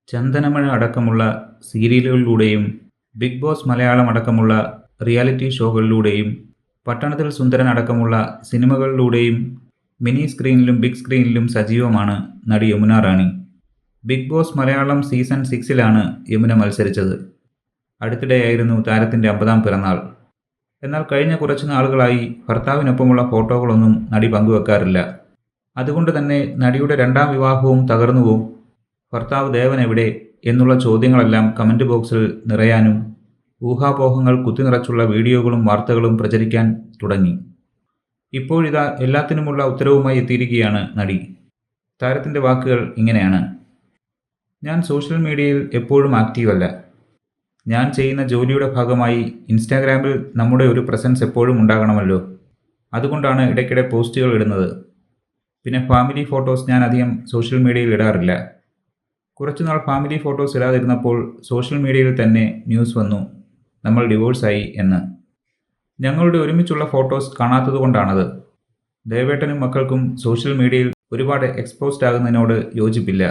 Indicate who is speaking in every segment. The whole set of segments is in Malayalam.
Speaker 1: ചന്ദനമഴ അടക്കമുള്ള സീരിയലുകളിലൂടെയും ബിഗ് ബോസ് മലയാളം അടക്കമുള്ള റിയാലിറ്റി ഷോകളിലൂടെയും പട്ടണത്തിൽ സുന്ദരൻ അടക്കമുള്ള സിനിമകളിലൂടെയും മിനി സ്ക്രീനിലും ബിഗ് സ്ക്രീനിലും സജീവമാണ് നടി Yamuna Rani. Big Boss Malayalam season 6-ലാണ് യമുന മത്സരിച്ചത്. അടുത്തിടെയായിരുന്നു താരത്തിൻ്റെ 50-ാം പിറന്നാൾ. എന്നാൽ കഴിഞ്ഞ കുറച്ചു നാളുകളായി ഭർത്താവിനൊപ്പമുള്ള ഫോട്ടോകളൊന്നും നടി പങ്കുവെക്കാറില്ല. അതുകൊണ്ട് തന്നെ നടിയുടെ 2ാം വിവാഹവും തകർന്നുവോ, ഭർത്താവ് ദേവൻ എവിടെ എന്നുള്ള ചോദ്യങ്ങളെല്ലാം കമൻറ്റ് ബോക്സിൽ നിറയാനും ഊഹാപോഹങ്ങൾ കുത്തിനിറച്ചുള്ള വീഡിയോകളും വാർത്തകളും പ്രചരിക്കാൻ തുടങ്ങി. ഇപ്പോഴിതാ എല്ലാത്തിനുമുള്ള ഉത്തരവുമായി എത്തിയിരിക്കുകയാണ് നടി. താരത്തിൻ്റെ വാക്കുകൾ ഇങ്ങനെയാണ്: ഞാൻ സോഷ്യൽ മീഡിയയിൽ എപ്പോഴും ആക്റ്റീവല്ല. ഞാൻ ചെയ്യുന്ന ജോലിയുടെ ഭാഗമായി ഇൻസ്റ്റാഗ്രാമിൽ നമ്മുടെ ഒരു പ്രസൻസ് എപ്പോഴും ഉണ്ടാകണമല്ലോ. അതുകൊണ്ടാണ് ഇടയ്ക്കിടെ പോസ്റ്റുകൾ ഇടുന്നത്. പിന്നെ ഫാമിലി ഫോട്ടോസ് ഞാൻ അധികം സോഷ്യൽ മീഡിയയിൽ ഇടാറില്ല. കുറച്ചുനാൾ ഫാമിലി ഫോട്ടോസ് ഇടാതിരുന്നപ്പോൾ സോഷ്യൽ മീഡിയയിൽ തന്നെ ന്യൂസ് വന്നു, നമ്മൾ ഡിവോഴ്സായി എന്ന്. ഞങ്ങളുടെ ഒരുമിച്ചുള്ള ഫോട്ടോസ് കാണാത്തതുകൊണ്ടാണത്. ദേവേട്ടനും മക്കൾക്കും സോഷ്യൽ മീഡിയയിൽ ഒരുപാട് എക്സ്പോസ്ഡ് ആകുന്നതിനോട് യോജിപ്പില്ല.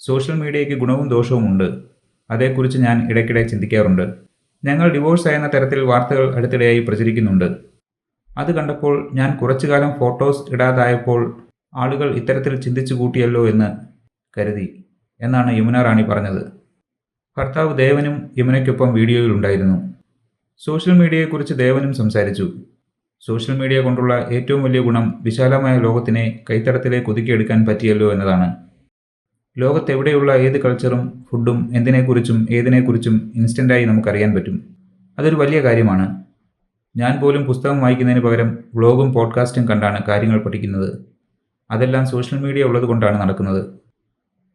Speaker 1: സോഷ്യൽ മീഡിയയ്ക്ക് ഗുണവും ദോഷവും ഉണ്ട്. അതേക്കുറിച്ച് ഞാൻ ഇടയ്ക്കിടെ ചിന്തിക്കാറുണ്ട്. ഞങ്ങൾ ഡിവോഴ്സായെന്ന തരത്തിൽ വാർത്തകൾ അടുത്തിടെയായി പ്രചരിക്കുന്നുണ്ട്. അത് കണ്ടപ്പോൾ ഞാൻ കുറച്ചു കാലം ഫോട്ടോസ് ഇടാതായപ്പോൾ ആളുകൾ ഇത്തരത്തിൽ ചിന്തിച്ചു കൂട്ടിയല്ലോ എന്ന് കരുതി എന്നാണ് യമുന റാണി പറഞ്ഞത്. ഭർത്താവ് ദേവനും യമുനയ്ക്കൊപ്പം വീഡിയോയിലുണ്ടായിരുന്നു. സോഷ്യൽ മീഡിയയെക്കുറിച്ച് ദേവനും സംസാരിച്ചു. സോഷ്യൽ മീഡിയ കൊണ്ടുള്ള ഏറ്റവും വലിയ ഗുണം വിശാലമായ ലോകത്തിനെ കൈത്തടത്തിലേക്ക് ഒതുക്കിയെടുക്കാൻ പറ്റിയല്ലോ എന്നതാണ്. ലോകത്തെവിടെയുള്ള ഏത് കൾച്ചറും ഫുഡും എന്തിനെക്കുറിച്ചും ഏതിനെക്കുറിച്ചും ഇൻസ്റ്റൻ്റായി നമുക്കറിയാൻ പറ്റും. അതൊരു വലിയ കാര്യമാണ്. ഞാൻ പോലും പുസ്തകം വായിക്കുന്നതിന് പകരം വ്ളോഗും പോഡ്കാസ്റ്റും കണ്ടാണ് കാര്യങ്ങൾ പഠിക്കുന്നത്. അതെല്ലാം സോഷ്യൽ മീഡിയ ഉള്ളത് കൊണ്ടാണ് നടക്കുന്നത്.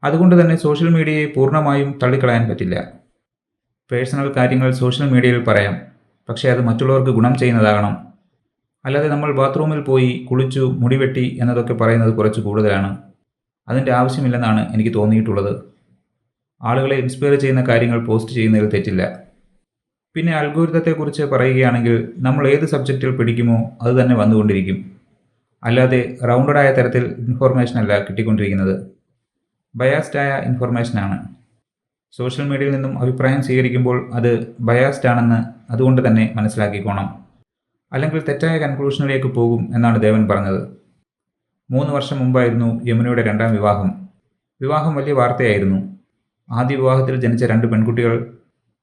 Speaker 1: അതുകൊണ്ട് തന്നെ സോഷ്യൽ മീഡിയയെ പൂർണ്ണമായും തള്ളിക്കളയാൻ പറ്റില്ല. പേഴ്സണൽ കാര്യങ്ങൾ സോഷ്യൽ മീഡിയയിൽ പറയാം, പക്ഷേ അത് മറ്റുള്ളവർക്ക് ഗുണം ചെയ്യുന്നതാകണം. അല്ലാതെ നമ്മൾ ബാത്റൂമിൽ പോയി കുളിച്ചു മുടിവെട്ടി എന്നതൊക്കെ പറയുന്നത് കുറച്ച് കൂടുതലാണ്. അതിൻ്റെ ആവശ്യമില്ലെന്നാണ് എനിക്ക് തോന്നിയിട്ടുള്ളത്. ആളുകളെ ഇൻസ്പയർ ചെയ്യുന്ന കാര്യങ്ങൾ പോസ്റ്റ് ചെയ്യുന്നതിൽ തെറ്റില്ല. പിന്നെ അൽഗോരിതത്തെക്കുറിച്ച് പറയുകയാണെങ്കിൽ നമ്മൾ ഏത് സബ്ജക്റ്റിൽ പിടിക്കുമോ അത് തന്നെ വന്നുകൊണ്ടിരിക്കും. അല്ലാതെ റൗണ്ടഡായ തരത്തിൽ ഇൻഫോർമേഷനല്ല കിട്ടിക്കൊണ്ടിരിക്കുന്നത്. ബയാസ്ഡായ ഇൻഫർമേഷനാണ്. സോഷ്യൽ മീഡിയയിൽ നിന്നും അഭിപ്രായം സ്വീകരിക്കുമ്പോൾ അത് ബയാസ്ഡ് ആണെന്ന് അതുകൊണ്ട് തന്നെ മനസ്സിലാക്കിക്കോണം. അല്ലെങ്കിൽ തെറ്റായ കൺക്ലൂഷനിലേക്ക് പോകും എന്നാണ് ദേവൻ പറഞ്ഞത്. 3 വർഷം മുമ്പായിരുന്നു യമുനയുടെ 2ാം വിവാഹം. വിവാഹം വലിയ വാർത്തയായിരുന്നു. ആദ്യ വിവാഹത്തിൽ ജനിച്ച 2 പെൺകുട്ടികൾ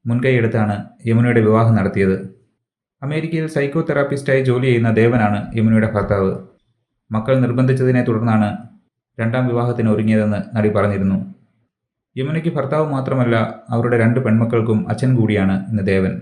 Speaker 1: മുൻകൈയെടുത്താണ് യമുനയുടെ വിവാഹം നടത്തിയത്. അമേരിക്കയിൽ സൈക്കോ തെറാപ്പിസ്റ്റായി ജോലി ചെയ്യുന്ന ദേവനാണ് യമുനയുടെ ഭർത്താവ്. മക്കൾ നിർബന്ധിച്ചതിനെ തുടർന്നാണ് 2ാം വിവാഹത്തിന് ഒരുങ്ങിയതെന്ന് നടി പറഞ്ഞിരുന്നു. യമുനയ്ക്ക് ഭർത്താവ് മാത്രമല്ല, അവരുടെ 2 പെൺമക്കൾക്കും അച്ഛൻ കൂടിയാണ് ഇന്ന് ദേവൻ.